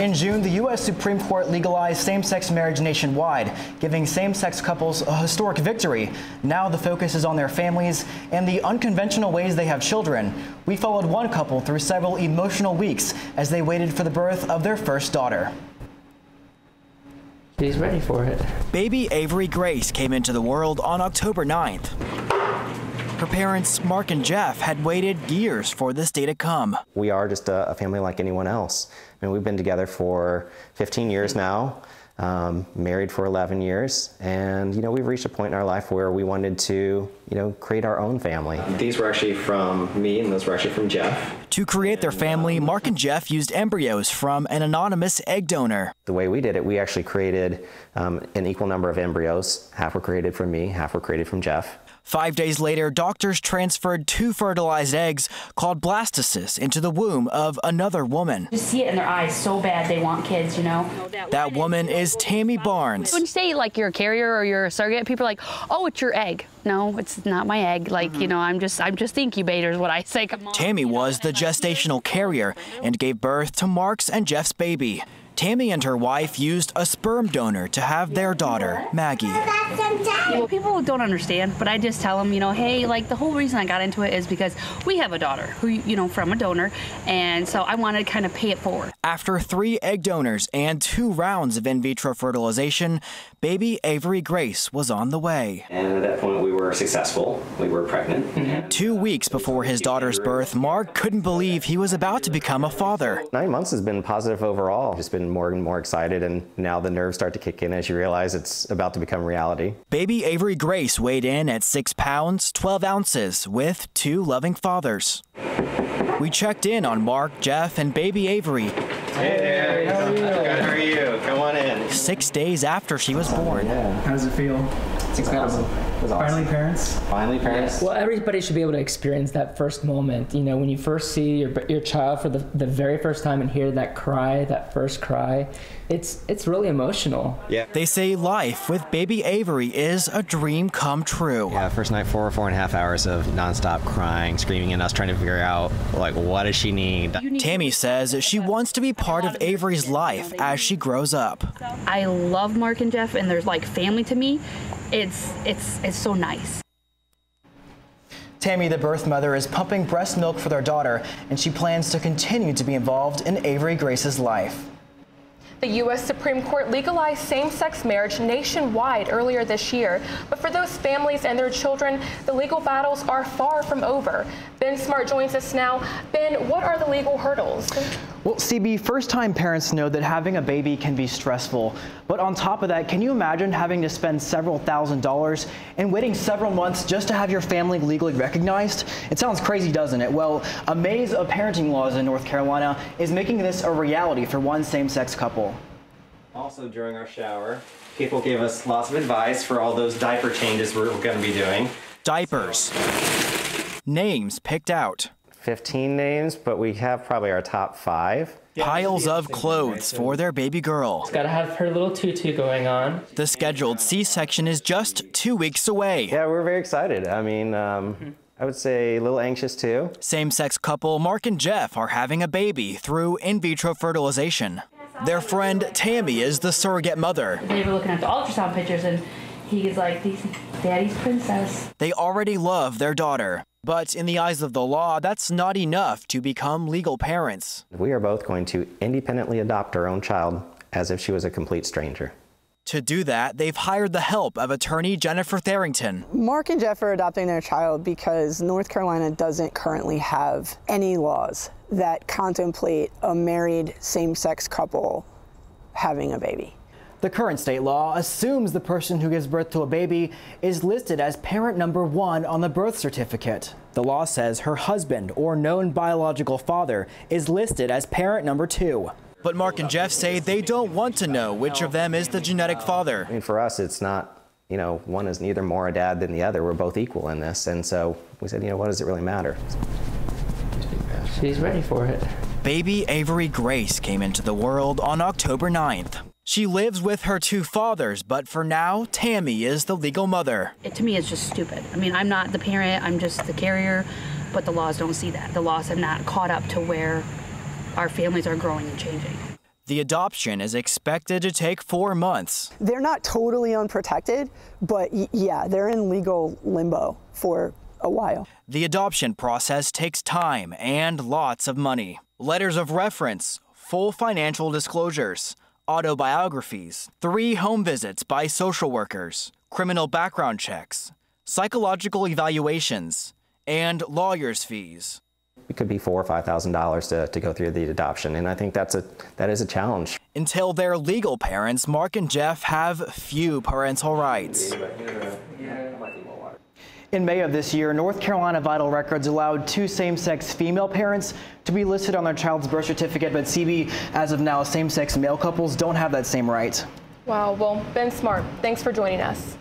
In June, the U.S. Supreme Court legalized same-sex marriage nationwide, giving same-sex couples a historic victory. Now the focus is on their families and the unconventional ways they have children. We followed one couple through several emotional weeks as they waited for the birth of their first daughter. He's ready for it. Baby Avery Grace came into the world on October 9th. Her parents, Mark and Jeff, had waited years for this day to come. We are just a family like anyone else. I mean, we've been together for 15 years now, married for 11 years, and we've reached a point in our life where we wanted to, create our own family. These were actually from me, and those were actually from Jeff. To create their family, Mark and Jeff used embryos from an anonymous egg donor. The way we did it, we actually created an equal number of embryos. Half were created from me, half were created from Jeff. 5 days later, doctors transferred 2 fertilized eggs called blastocysts into the womb of another woman. You see it in their eyes so bad they want kids, That woman is Tammy Barnes. When you say like you're a carrier or you're a surrogate, people are like, oh, it's your egg. No, it's not my egg. Like, I'm just the incubator is what I say. Tammy was the gestational carrier and gave birth to Mark's and Jeff's baby. Tammy and her wife used a sperm donor to have their daughter, Maggie. People don't understand, but I just tell them, hey, like the whole reason I got into it is because we have a daughter who, from a donor, and so I wanted to kind of pay it forward. After 3 egg donors and 2 rounds of in vitro fertilization, baby Avery Grace was on the way. And at that point, we were successful. We were pregnant. 2 weeks before his daughter's birth, Mark couldn't believe he was about to become a father. 9 months has been positive overall. Just been more and more excited, and now the nerves start to kick in as you realize it's about to become reality. Baby Avery Grace weighed in at 6 pounds, 12 ounces, with 2 loving fathers. We checked in on Mark, Jeff, and baby Avery. Hey there, how are you? Come on in. 6 days after she was born. How does it feel? It's incredible. Awesome. Finally parents? Finally parents. Well, everybody should be able to experience that first moment. When you first see your child for the very first time and hear that cry, that first cry, it's really emotional. Yeah. They say life with baby Avery is a dream come true. Yeah, first night, 4.5 hours of nonstop crying, screaming, and us trying to figure out, what does she need? Tammy says she wants to be part of Avery's life as she grows up. I love Mark and Jeff, and there's like family to me. It's so nice. Tammy, the birth mother, is pumping breast milk for their daughter, and she plans to continue to be involved in Avery Grace's life. The U.S. Supreme Court legalized same-sex marriage nationwide earlier this year. But for those families and their children, the legal battles are far from over. Ben Smart joins us now. Ben, what are the legal hurdles? Well, CB, first-time parents know that having a baby can be stressful. But on top of that, can you imagine having to spend several $1,000s and waiting several months just to have your family legally recognized? It sounds crazy, doesn't it? Well, a maze of parenting laws in North Carolina is making this a reality for one same-sex couple. Also, during our shower, people gave us lots of advice for all those diaper changes we're going to be doing. Diapers. Names picked out. 15 names, but we have probably our top 5. Piles of clothes for their baby girl. Got to have her little tutu going on. The scheduled C-section is just 2 weeks away. Yeah, we're very excited. I mean, I would say a little anxious too. Same-sex couple Mark and Jeff are having a baby through in vitro fertilization. Their friend Tammy is the surrogate mother. They were looking at the ultrasound pictures, and he's like, Daddy's princess. They already love their daughter. But in the eyes of the law, that's not enough to become legal parents. We are both going to independently adopt our own child as if she was a complete stranger. To do that, they've hired the help of attorney Jennifer Tharrington. Mark and Jeff are adopting their child because North Carolina doesn't currently have any laws that contemplate a married same-sex couple having a baby. The current state law assumes the person who gives birth to a baby is listed as parent number 1 on the birth certificate. The law says her husband or known biological father is listed as parent number 2. But Mark and Jeff say they don't want to know which of them is the genetic father. I mean, for us, it's not, one is neither more a dad than the other. We're both equal in this. And so we said, what does it really matter? She's ready for it. Baby Avery Grace came into the world on October 9th. She lives with her 2 fathers, but for now, Tammy is the legal mother. To me, it's just stupid. I mean, I'm not the parent, I'm just the carrier, but the laws don't see that. The laws have not caught up to where our families are growing and changing. The adoption is expected to take 4 months. They're not totally unprotected, but yeah, they're in legal limbo for a while. The adoption process takes time and lots of money. Letters of reference, full financial disclosures, autobiographies, 3 home visits by social workers, criminal background checks, psychological evaluations, and lawyers' fees. It could be $4,000 or $5,000 to go through the adoption, and I think that is a challenge. Until their legal parents, Mark and Jeff have few parental rights. In May of this year, North Carolina Vital Records allowed 2 same-sex female parents to be listed on their child's birth certificate, but CB, as of now, same-sex male couples don't have that same right. Wow, well, Ben Smart, thanks for joining us.